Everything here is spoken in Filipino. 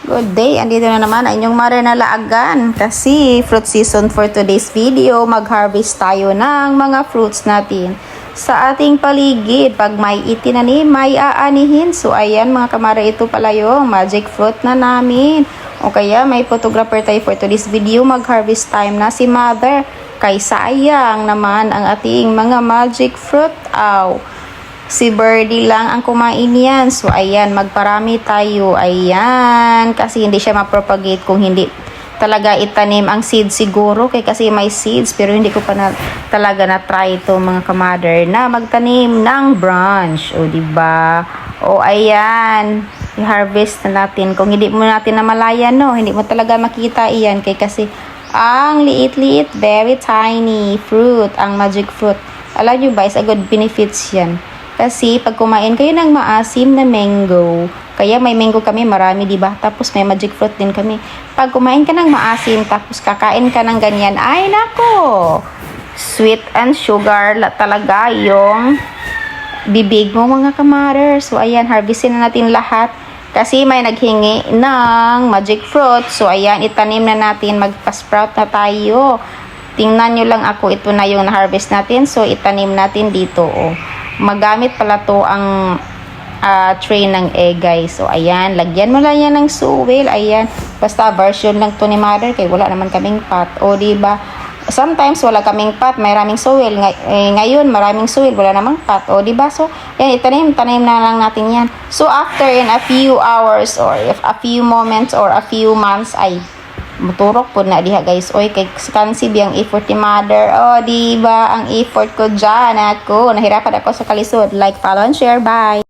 Good day, andito na naman ang inyong mother na laagan kasi fruit season for today's video. Mag-harvest tayo ng mga fruits natin sa ating paligid. Pag may itinanim, may aanihin. So ayan mga kamara, ito pala yung magic fruit na namin. O kaya may photographer tayo for today's video. Mag-harvest time na si mother. Kay sayang naman ang ating mga magic fruit. Si Birdie lang ang kumain yan. So, ayan, magparami tayo. Ayan, kasi hindi siya mapropagate kung hindi talaga itanim ang seeds siguro. Kasi may seeds, pero hindi ko pa talaga na-try ito mga kamadar na magtanim ng branch. O, diba? O, ayan, i-harvest na natin. Kung hindi mo natin namalayan, no, hindi mo talaga makita iyan. Kasi ang liit-liit, very tiny fruit, ang magic fruit. Alam nyo ba, is a good benefits yan. Kasi pag kumain kayo ng maasim na mango, kaya may mango kami marami, diba? Tapos may magic fruit din kami. Pag kumain ka ng maasim, tapos kakain ka ng ganyan, ay nako! Sweet and sugar talaga yung bibig mo mga kamarer. So ayan, harvestin na natin lahat. Kasi may naghingi ng magic fruit. So ayan, itanim na natin, magpa-sprout na tayo. Tingnan nyo lang ako, ito na yung na-harvest natin. So itanim natin dito, oh. Magamit pala to ang tray ng egg, guys. So ayan, lagyan mo lang yan ng soil. Ayan, basta version lang to ni mother kay wala naman kaming pot. O diba, sometimes wala kaming pot, may maraming soil. Ngayon maraming soil, wala namang pot. O diba, so yan, tanim na lang natin yan. So after in a few hours or if a few moments or a few months, ay muturok po na diha, guys. Oy, kay kansi biyang effort ni mother. Oh, diba ang effort ko dyan? Ako nahirapan ako sa kalisod. Like, follow and share. Bye.